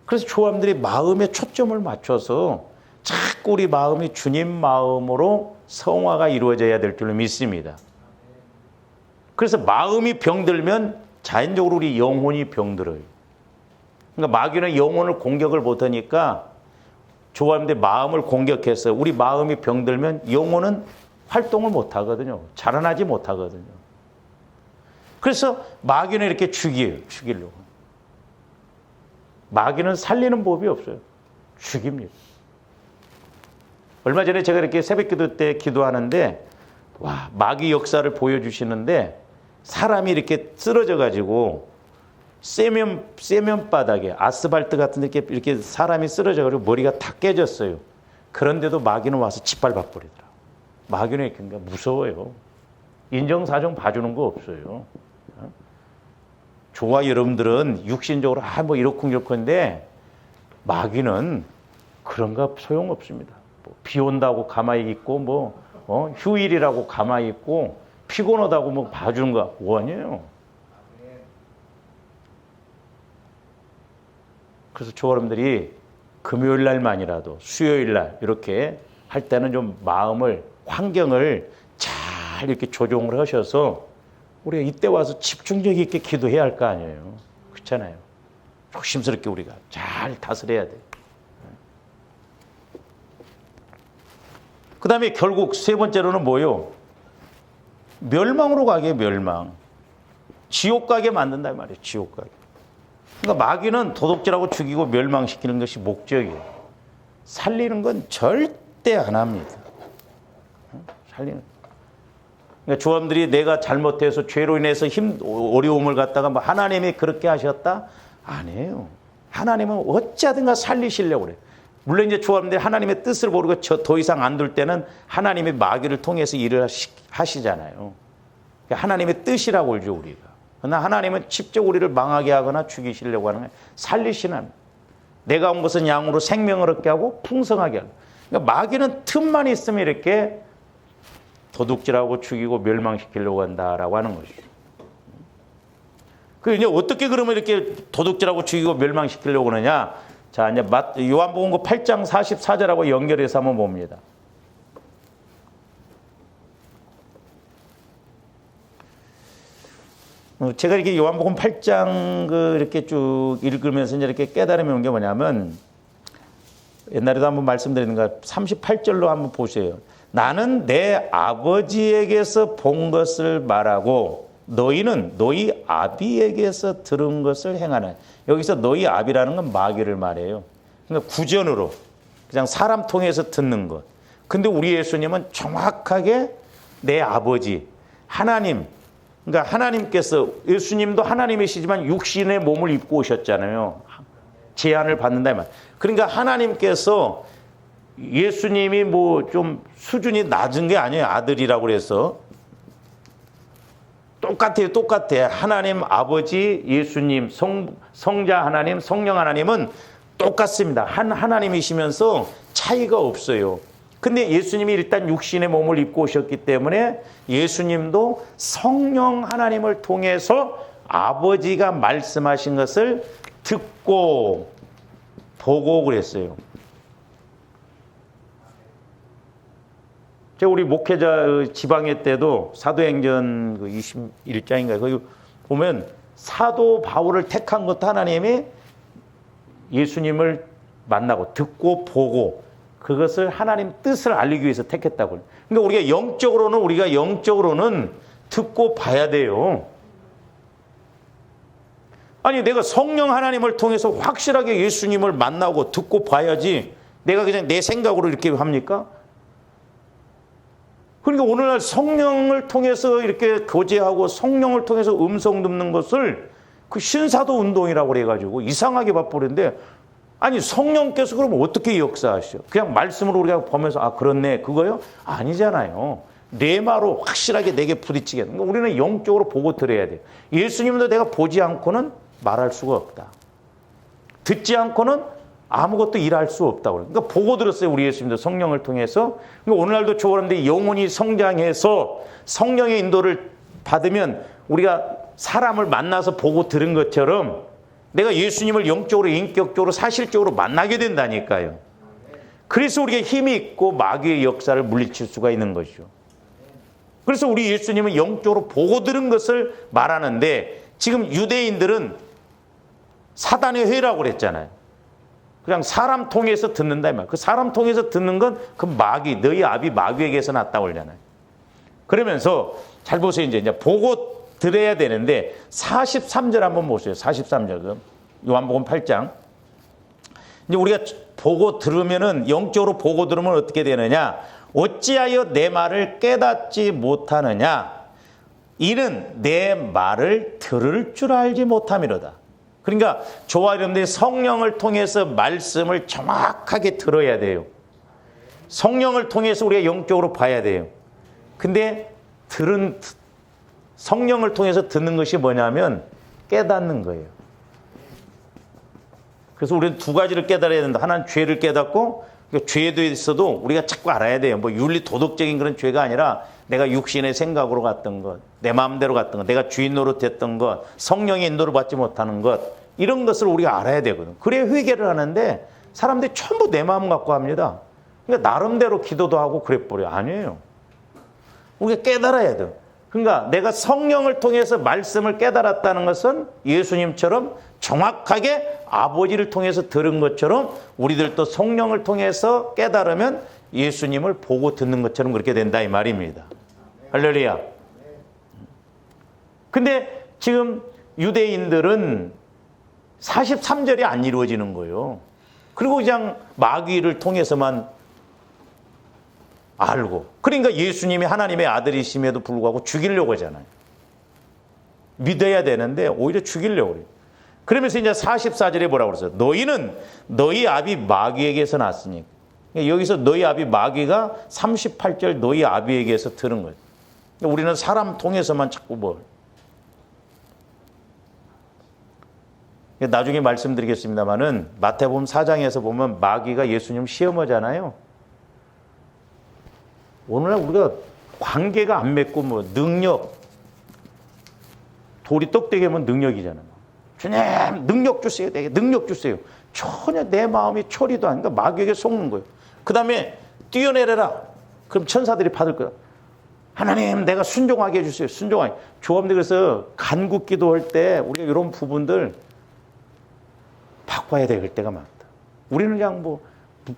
그래서 조함들이 마음에 초점을 맞춰서 자꾸 우리 마음이 주님 마음으로 성화가 이루어져야 될 줄로 믿습니다. 그래서 마음이 병들면 자연적으로 우리 영혼이 병들어요. 그러니까 마귀는 영혼을 공격을 못하니까 좋아하는데 마음을 공격해서 우리 마음이 병들면 영혼은 활동을 못하거든요. 자라나지 못하거든요. 그래서 마귀는 이렇게 죽이려고. 마귀는 살리는 법이 없어요. 죽입니다. 얼마 전에 제가 이렇게 새벽기도 때 기도하는데 와, 마귀 역사를 보여주시는데 사람이 이렇게 쓰러져 가지고 쇠면 바닥에 아스팔트 같은 데 이렇게 사람이 쓰러져 가지고 머리가 다 깨졌어요. 그런데도 마귀는 와서 짓밟아 버리더라고요. 마귀는 그러니까 무서워요. 인정사정 봐주는 거 없어요. 저와 여러분들은 육신적으로 뭐 이렇고 저렇고인데 마귀는 그런 거 소용없습니다. 비 온다고 가만히 있고 휴일이라고 가만히 있고 피곤하다고 뭐 봐주는 거 원이에요. 그래서 저 여러분들이 금요일 날만이라도 수요일 날 이렇게 할 때는 좀 마음을 환경을 잘 이렇게 조정을 하셔서 우리가 이때 와서 집중력 있게 기도해야 할 거 아니에요. 그렇잖아요. 조심스럽게 우리가 잘 다스려야 돼요. 그 다음에 결국 세 번째로는 뭐요? 멸망으로 가게 멸망. 지옥 가게 만든다 이 말이에요. 지옥 가게. 그러니까 마귀는 도둑질하고 죽이고 멸망시키는 것이 목적이에요. 살리는 건 절대 안 합니다. 살리는. 그러니까 조함들이 내가 잘못해서 죄로 인해서 어려움을 갖다가 뭐 하나님이 그렇게 하셨다? 아니에요. 하나님은 어찌하든가 살리시려고 그래요. 물론 이제 조함들이 하나님의 뜻을 모르고 더 이상 안 둘 때는 하나님의 마귀를 통해서 일을 하시잖아요. 그러니까 하나님의 뜻이라고 그러죠, 우리가. 그러나 하나님은 직접 우리를 망하게 하거나 죽이시려고 하는 거예요. 살리시는. 내가 온 것은 양으로 생명을 얻게 하고 풍성하게 하고. 그러니까 마귀는 틈만 있으면 이렇게 도둑질하고 죽이고 멸망시키려고 한다라고 하는 것이죠. 그 이제 어떻게 그러면 이렇게 도둑질하고 죽이고 멸망시키려고 하느냐? 자, 이제 요한복음 8장 44절하고 연결해서 한번 봅니다. 제가 이렇게 요한복음 8장 이렇게 쭉 읽으면서 이제 이렇게 깨달음이 온 게 뭐냐면 옛날에도 한번 말씀드렸는가 38절로 한번 보세요. 나는 내 아버지에게서 본 것을 말하고 너희는 너희 아비에게서 들은 것을 행하는. 여기서 너희 아비라는 건 마귀를 말해요. 그러니까 구전으로 그냥 사람 통해서 듣는 것. 근데 우리 예수님은 정확하게 내 아버지 하나님, 그러니까 하나님께서, 예수님도 하나님이시지만 육신의 몸을 입고 오셨잖아요. 제한을 받는다 이 말. 그러니까 하나님께서 예수님이 뭐 좀 수준이 낮은 게 아니에요. 아들이라고 그래서. 똑같아요. 똑같아. 하나님 아버지, 예수님, 성자 하나님, 성령 하나님은 똑같습니다. 한 하나님이시면서 차이가 없어요. 근데 예수님이 일단 육신의 몸을 입고 오셨기 때문에 예수님도 성령 하나님을 통해서 아버지가 말씀하신 것을 듣고 보고 그랬어요. 제가 우리 목회자 지방회 때도 사도행전 21장인가요? 거기 보면 사도 바울을 택한 것도 하나님이 예수님을 만나고 듣고 보고 그것을 하나님 뜻을 알리기 위해서 택했다고. 그러니까 우리가 영적으로는 듣고 봐야 돼요. 아니 내가 성령 하나님을 통해서 확실하게 예수님을 만나고 듣고 봐야지 내가 그냥 내 생각으로 이렇게 합니까? 그러니까 오늘날 성령을 통해서 이렇게 교제하고 성령을 통해서 음성 듣는 것을 그 신사도 운동이라고 그래가지고 이상하게 바꾸는데 아니 성령께서 그러면 어떻게 역사하시죠? 그냥 말씀으로 우리가 보면서 아 그렇네 그거요? 아니잖아요. 내 말로 확실하게 내게 부딪히게. 그러니까 우리는 영적으로 보고 들어야 돼요. 예수님도 내가 보지 않고는 말할 수가 없다. 듣지 않고는 아무것도 일할 수 없다고. 그러니까 보고 들었어요. 우리 예수님도 성령을 통해서. 그러니까 오늘날도 좋아하는데 영혼이 성장해서 성령의 인도를 받으면 우리가 사람을 만나서 보고 들은 것처럼 내가 예수님을 영적으로 인격적으로 사실적으로 만나게 된다니까요. 그래서 우리가 힘이 있고 마귀의 역사를 물리칠 수가 있는 것이죠. 그래서 우리 예수님은 영적으로 보고 들은 것을 말하는데 지금 유대인들은 사단의 회라고 그랬잖아요. 그냥 사람 통해서 듣는다 이 말. 그 사람 통해서 듣는 건 그 마귀, 너희 아비 마귀에게서 났다고 그러잖아요. 그러면서 잘 보세요. 이제 보고 들어야 되는데 43절 한번 보세요. 43절. 요한복음 8장. 이제 우리가 보고 들으면은 영적으로 보고 들으면 어떻게 되느냐? 어찌하여 내 말을 깨닫지 못하느냐? 이는 내 말을 들을 줄 알지 못함이로다. 그러니까 저와 여러분들이 성령을 통해서 말씀을 정확하게 들어야 돼요. 성령을 통해서 우리가 영적으로 봐야 돼요. 근데 성령을 통해서 듣는 것이 뭐냐면 깨닫는 거예요. 그래서 우리는 두 가지를 깨달아야 된다. 하나는 죄를 깨닫고, 그러니까 죄도 있어도 우리가 자꾸 알아야 돼요. 뭐 윤리 도덕적인 그런 죄가 아니라 내가 육신의 생각으로 갔던 것, 내 마음대로 갔던 것, 내가 주인 노릇했던 것, 성령의 인도를 받지 못하는 것, 이런 것을 우리가 알아야 되거든. 그래야 회개를 하는데 사람들이 전부 내 마음 갖고 합니다. 그러니까 나름대로 기도도 하고 그래 버려. 아니에요. 우리가 깨달아야 돼요. 그러니까 내가 성령을 통해서 말씀을 깨달았다는 것은 예수님처럼 정확하게 아버지를 통해서 들은 것처럼 우리들도 성령을 통해서 깨달으면 예수님을 보고 듣는 것처럼 그렇게 된다 이 말입니다. 할렐루야. 근데 지금 유대인들은 43절이 안 이루어지는 거예요. 그리고 그냥 마귀를 통해서만 알고. 그러니까 예수님이 하나님의 아들이심에도 불구하고 죽이려고 하잖아요. 믿어야 되는데 오히려 죽이려고 그래요. 그러면서 이제 44절에 뭐라고 그랬어요? 너희는 너희 아비 마귀에게서 났으니. 여기서 너희 아비 마귀가 38절 너희 아비에게서 들은 거예요. 우리는 사람 통해서만 자꾸 뭘. 나중에 말씀드리겠습니다만은 마태복음 4장에서 보면 마귀가 예수님 시험하잖아요. 오늘날 우리가 관계가 안 맺고 뭐 능력, 돌이 떡되게 하면 능력이잖아요. 주님 능력 주세요. 내게 능력 주세요. 전혀 내 마음이 초리도 아닌가 마귀에게 속는 거예요. 그 다음에 뛰어내려라. 그럼 천사들이 받을 거야. 하나님 내가 순종하게 해주세요. 순종하게. 조합들 그래서 간구 기도할 때 우리가 이런 부분들 바꿔야 될 때가 많다. 우리는 그냥 뭐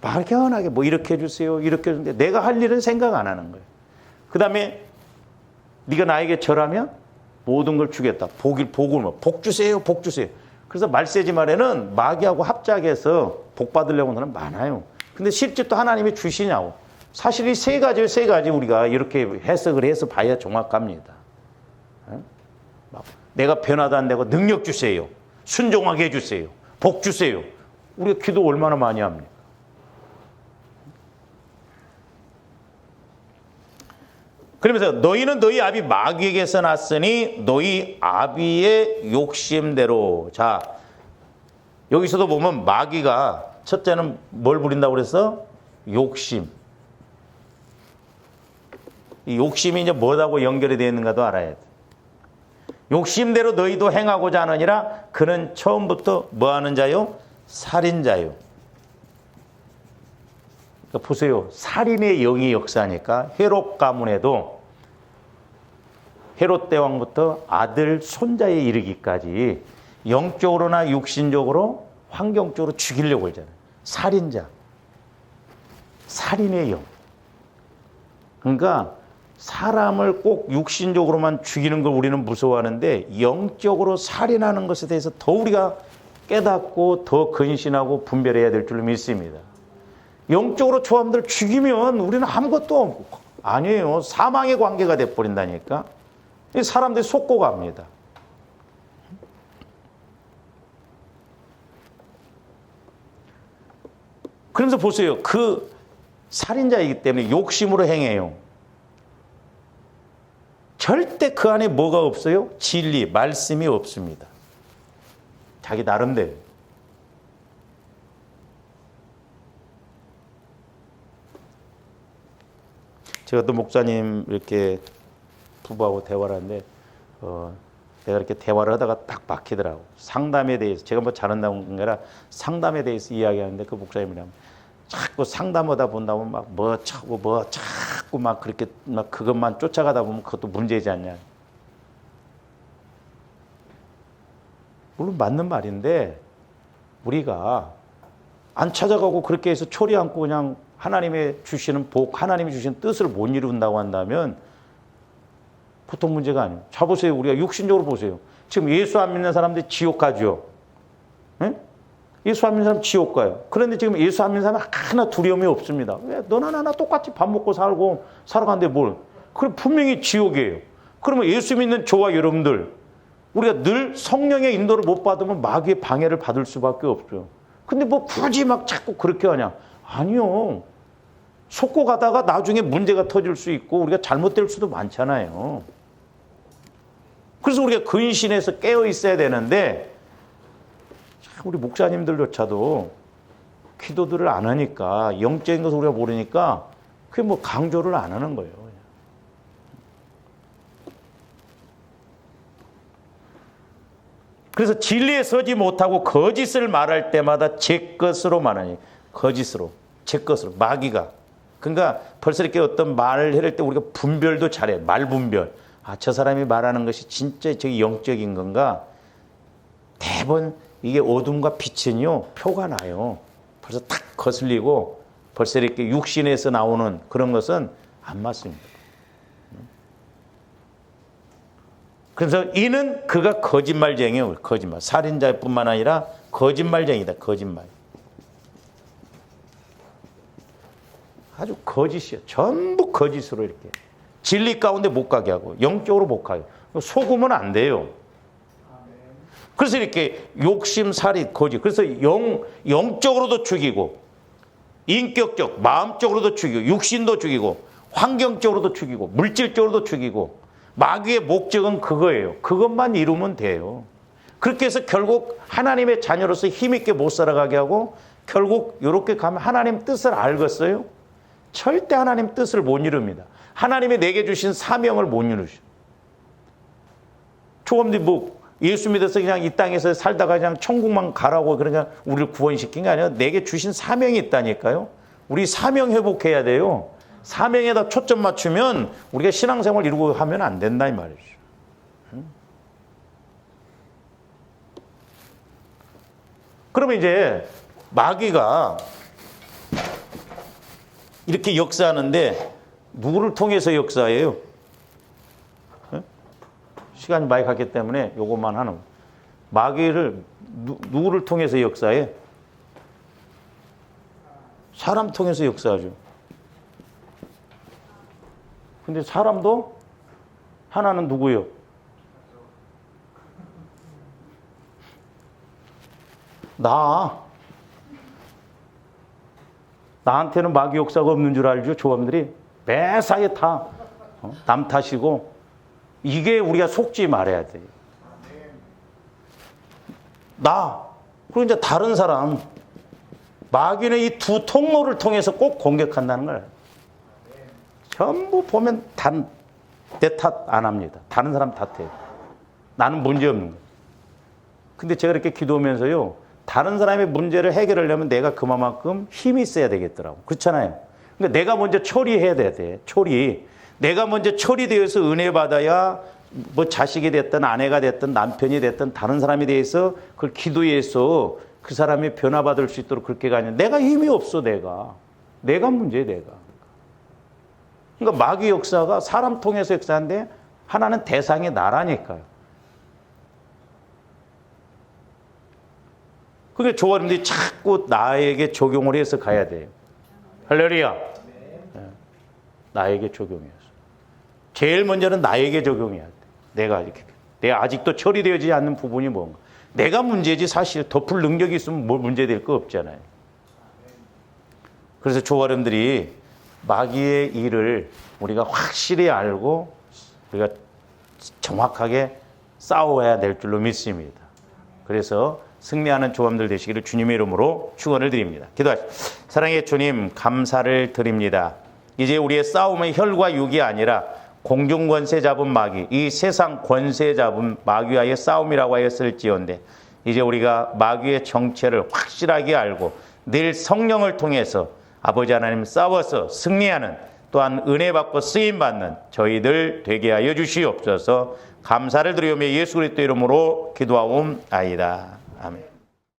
막연하게 뭐 이렇게 해주세요. 이렇게 해주는데 내가 할 일은 생각 안 하는 거예요. 그 다음에 네가 나에게 절하면 모든 걸 주겠다. 복을 복 주세요. 복 주세요. 그래서 말세지 말에는 마귀하고 합작해서 복 받으려고 하는 사람 많아요. 근데 실제 또 하나님이 주시냐고. 사실 이 세 가지 우리가 이렇게 해석을 해서 봐야 정확합니다. 내가 변화도 안 되고 능력 주세요. 순종하게 해주세요. 복 주세요. 우리가 기도 얼마나 많이 합니까? 그러면서 너희는 너희 아비 마귀에게서 났으니 너희 아비의 욕심대로. 자, 여기서도 보면 마귀가 첫째는 뭘 부린다고 그랬어? 욕심. 이 욕심이 이제 뭐하고 연결이 되어 있는가도 알아야 돼. 욕심대로 너희도 행하고자 하느니라. 그는 처음부터 뭐하는 자요? 살인자요. 그러니까 보세요. 살인의 영이 역사니까 헤롯 가문에도 헤롯 대왕부터 아들 손자에 이르기까지 영적으로나 육신적으로 환경적으로 죽이려고 하잖아요. 살인자. 살인의 영. 그러니까 사람을 꼭 육신적으로만 죽이는 걸 우리는 무서워하는데 영적으로 살인하는 것에 대해서 더 우리가 깨닫고 더 근신하고 분별해야 될 줄로 믿습니다. 영적으로 조합들 죽이면 우리는 아무것도 아니에요. 사망의 관계가 돼버린다니까. 사람들이 속고 갑니다. 그러면서 보세요. 그 살인자이기 때문에 욕심으로 행해요. 절대 그 안에 뭐가 없어요? 진리, 말씀이 없습니다. 자기 나름대로. 제가 또 목사님 이렇게 부부하고 대화를 하는데 내가 이렇게 대화를 하다가 딱 막히더라고. 상담에 대해서 제가 뭐 잘한다고 한 게 아니라 상담에 대해서 이야기하는데 그 목사님이랑 자꾸 상담하다 본다면 막 자꾸 막 그렇게 막 그것만 쫓아가다 보면 그것도 문제지 않냐. 물론 맞는 말인데 우리가 안 찾아가고 그렇게 해서 초리 않고 그냥 하나님의 주시는 복, 하나님이 주시는 뜻을 못 이룬다고 한다면 보통 문제가 아니에요. 자 보세요. 우리가 육신적으로 보세요. 지금 예수 안 믿는 사람들이 지옥 가죠. 예? 예수 안 믿는 사람 지옥 가요. 그런데 지금 예수 안 믿는 사람은 하나 두려움이 없습니다. 왜? 너나 나나 똑같이 밥 먹고 살고 살아가는데 뭘. 그럼 분명히 지옥이에요. 그러면 예수 믿는 저와 여러분들, 우리가 늘 성령의 인도를 못 받으면 마귀의 방해를 받을 수밖에 없죠. 근데 뭐 굳이 막 자꾸 그렇게 하냐? 아니요. 속고 가다가 나중에 문제가 터질 수 있고 우리가 잘못될 수도 많잖아요. 그래서 우리가 근신해서 깨어 있어야 되는데 우리 목사님들조차도 기도들을 안 하니까 영적인 것을 우리가 모르니까 그게 뭐 강조를 안 하는 거예요. 그래서 진리에 서지 못하고 거짓을 말할 때마다 제 것으로 말하니 거짓으로 제 것으로 마귀가 그러니까 벌써 이렇게 어떤 말을 해낼 때 우리가 분별도 잘해 말 분별 아 저 사람이 말하는 것이 진짜 저기 영적인 건가 대부분 이게 어둠과 빛은요 표가 나요 벌써 탁 거슬리고 벌써 이렇게 육신에서 나오는 그런 것은 안 맞습니다. 그래서 이는 그가 거짓말쟁이에요. 거짓말. 살인자뿐만 아니라 거짓말쟁이다. 거짓말. 아주 거짓이에요. 전부 거짓으로 이렇게. 진리 가운데 못 가게 하고 영적으로 못 가요. 속으면 안 돼요. 그래서 이렇게 욕심, 살인, 거짓. 그래서 영적으로도 죽이고 인격적, 마음적으로도 죽이고 육신도 죽이고 환경적으로도 죽이고 물질적으로도 죽이고 마귀의 목적은 그거예요. 그것만 이루면 돼요. 그렇게 해서 결국 하나님의 자녀로서 힘있게 못 살아가게 하고 결국 이렇게 가면 하나님 뜻을 알겠어요? 절대 하나님 뜻을 못 이룹니다. 하나님이 내게 주신 사명을 못 이루죠. 조금들 뭐 예수 믿어서 그냥 이 땅에서 살다가 그냥 천국만 가라고 그러냐 우리를 구원시킨 게 아니라 내게 주신 사명이 있다니까요. 우리 사명 회복해야 돼요. 사명에다 초점 맞추면 우리가 신앙생활 이루고 하면 안 된다 이 말이죠. 그러면 이제 마귀가 이렇게 역사하는데 누구를 통해서 역사해요? 시간이 많이 갔기 때문에 요것만 하는 거예요. 마귀를 누구를 통해서 역사해? 사람 통해서 역사하죠. 근데 사람도 하나는 누구요? 나한테는 마귀 역사가 없는 줄 알죠? 조합들이 매사에 다 남 탓이고 이게 우리가 속지 말아야 돼요. 그리고 이제 다른 사람 마귀는 이 두 통로를 통해서 꼭 공격한다는 거예요. 전부 보면 내 탓 안 합니다. 다른 사람 탓해요. 나는 문제 없는 거예요. 근데 제가 이렇게 기도하면서요. 다른 사람의 문제를 해결하려면 내가 그만큼 힘이 있어야 되겠더라고. 그렇잖아요. 그러니까 내가 먼저 처리해야 돼. 내가 먼저 처리되어서 은혜 받아야 뭐 자식이 됐든 아내가 됐든 남편이 됐든 다른 사람에 대해서 그걸 기도해서 그 사람이 변화받을 수 있도록 그렇게 가냐. 내가 힘이 없어 내가 문제야 내가. 그러니까 마귀 역사가 사람 통해서 역사인데 하나는 대상이 나라니까요. 그러니까 조화님들이 자꾸 나에게 적용을 해서 가야 돼요. 할렐루야. 네. 나에게 적용해서. 제일 먼저는 나에게 적용해야 돼. 내가 아직도 처리되어지지 않는 부분이 뭔가. 내가 문제지 사실 덮을 능력이 있으면 뭘 문제될 거 없잖아요. 그래서 조화님들이 마귀의 일을 우리가 확실히 알고 우리가 정확하게 싸워야 될 줄로 믿습니다. 그래서 승리하는 조함들 되시기를 주님의 이름으로 축원을 드립니다. 기도하시죠. 사랑의 주님 감사를 드립니다. 이제 우리의 싸움은 혈과 육이 아니라 공중 권세 잡은 마귀, 이 세상 권세 잡은 마귀와의 싸움이라고 하였을지언데 이제 우리가 마귀의 정체를 확실하게 알고 늘 성령을 통해서 아버지 하나님 싸워서 승리하는 또한 은혜 받고 쓰임 받는 저희들 되게 하여 주시옵소서. 감사를 드리오며 예수 그리스도 이름으로 기도하옵나이다. 아멘.